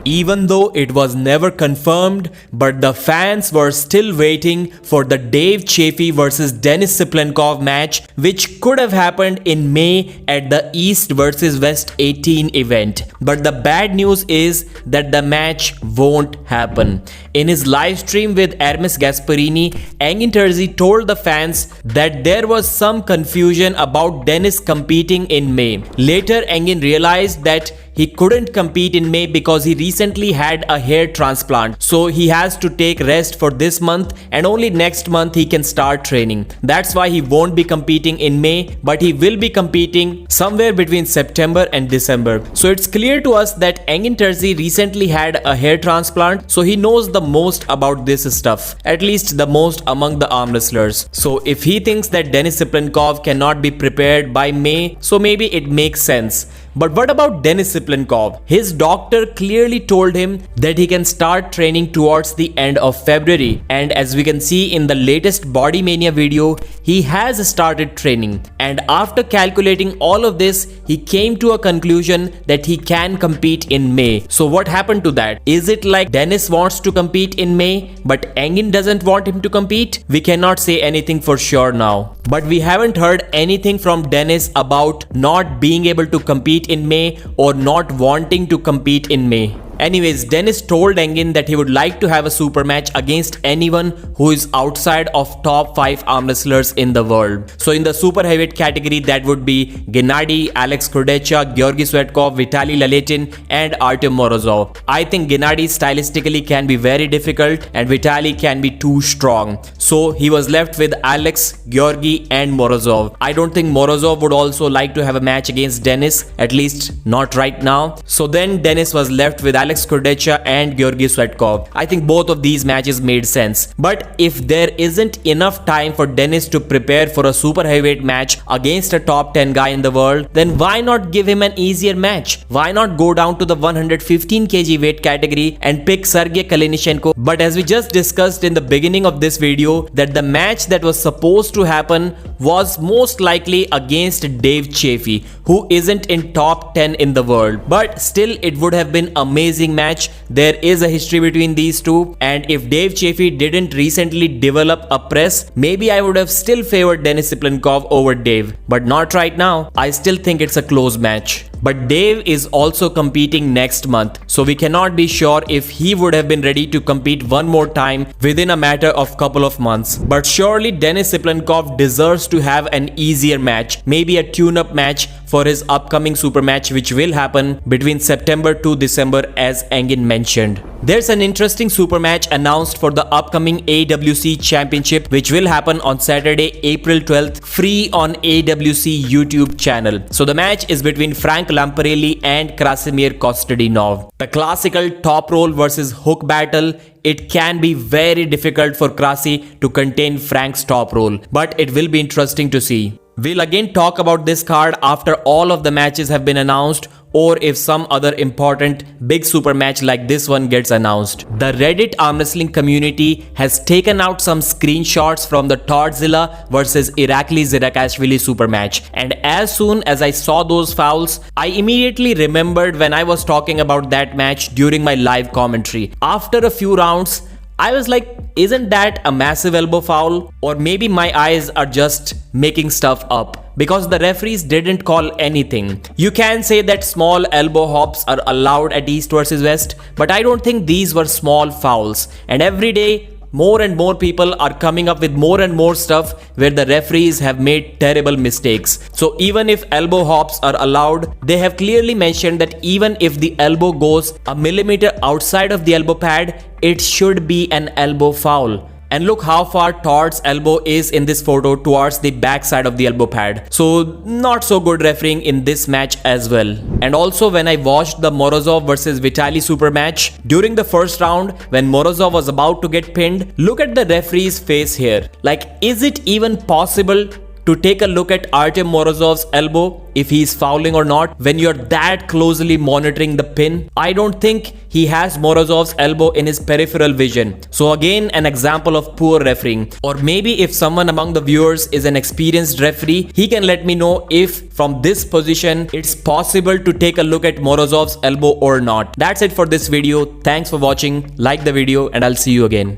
even though it was never confirmed, but the fans were still waiting for the Dave Chaffey versus Denis Siplenkov match, which could have happened in May at the East versus West 18 event. But the bad news is that the match won't happen. In his live stream with Hermes Gasparini, Engin Terzi told the fans that there was some confusion about Denis competing in May. Later, Engin realized that he couldn't compete in May because he recently had a hair transplant. So he has to take rest for this month and only next month he can start training. That's why he won't be competing in May, but he will be competing somewhere between September and December. So it's clear to us that Engin Terzi recently had a hair transplant, so he knows the most about this stuff, at least the most among the arm wrestlers. So if he thinks that Denis Siplenkov cannot be prepared by May, so maybe it makes sense. But what about Denis Siplenkov? His doctor clearly told him that he can start training towards the end of February. And as we can see in the latest Bodymania video, he has started training. And after calculating all of this, he came to a conclusion that he can compete in May. So what happened to that? Is it like Denis wants to compete in May, but Engin doesn't want him to compete? We cannot say anything for sure now. But we haven't heard anything from Denis about not being able to compete in May or not wanting to compete in May. Anyways, Denis told Engin that he would like to have a super match against anyone who is outside of top 5 arm wrestlers in the world. So in the super heavyweight category, that would be Gennady, Alex Kurdecha, Georgy Swetkov, Vitaly Laletin and Artem Morozov. I think Gennady stylistically can be very difficult and Vitaly can be too strong. So he was left with Alex, Georgy and Morozov. I don't think Morozov would also like to have a match against Denis, at least not right now. So then Denis was left with Alex Kurdecha and Georgy Swetkov. I think both of these matches made sense. But if there isn't enough time for Denis to prepare for a super heavyweight match against a top 10 guy in the world, then why not give him an easier match? Why not go down to the 115 kg weight category and pick Sergey Kalinichenko? But as we just discussed in the beginning of this video, that the match that was supposed to happen was most likely against Dave Chaffey, who isn't in top 10 in the world. But still, it would have been amazing match. There is a history between these two, and if Dave Chaffey didn't recently develop a press, maybe I would have still favored Denis Siplenkov over Dave, but not right now. I still think it's a close match. But Dave is also competing next month, so we cannot be sure if he would have been ready to compete one more time within a matter of couple of months. But surely Denis Siplenkov deserves to have an easier match, maybe a tune-up match for his upcoming super match, which will happen between September to December as Engin mentioned. There's an interesting super match announced for the upcoming AWC Championship, which will happen on Saturday, April 12th, free on AWC YouTube channel. So the match is between Frank Lamparelli and Krasimir Kostadinov. The classical top roll versus hook battle. It can be very difficult for Krasi to contain Frank's top roll, but it will be interesting to see. We'll again talk about this card after all of the matches have been announced, or if some other important big super match like this one gets announced. The Reddit arm wrestling community has taken out some screenshots from the Tordzilla versus Irakli Zirakashvili super match, and as soon as I saw those fouls, I immediately remembered when I was talking about that match during my live commentary. After a few rounds, I was like, isn't that a massive elbow foul? Or maybe my eyes are just making stuff up, because the referees didn't call anything. You can say that small elbow hops are allowed at East versus West, but I don't think these were small fouls. And every day, more and more people are coming up with more and more stuff where the referees have made terrible mistakes. So even if elbow hops are allowed, they have clearly mentioned that even if the elbow goes a millimeter outside of the elbow pad, it should be an elbow foul. And look how far Todd's elbow is in this photo towards the back side of the elbow pad. So not so good refereeing in this match as well. And also when I watched the Morozov versus Vitaly super match, during the first round when Morozov was about to get pinned, look at the referee's face here. Like, is it even possible to take a look at Artem Morozov's elbow, if he's fouling or not, when you're that closely monitoring the pin? I don't think he has Morozov's elbow in his peripheral vision. So again, an example of poor refereeing. Or maybe if someone among the viewers is an experienced referee, he can let me know if from this position it's possible to take a look at Morozov's elbow or not. That's it for this video. Thanks for watching. Like the video and I'll see you again.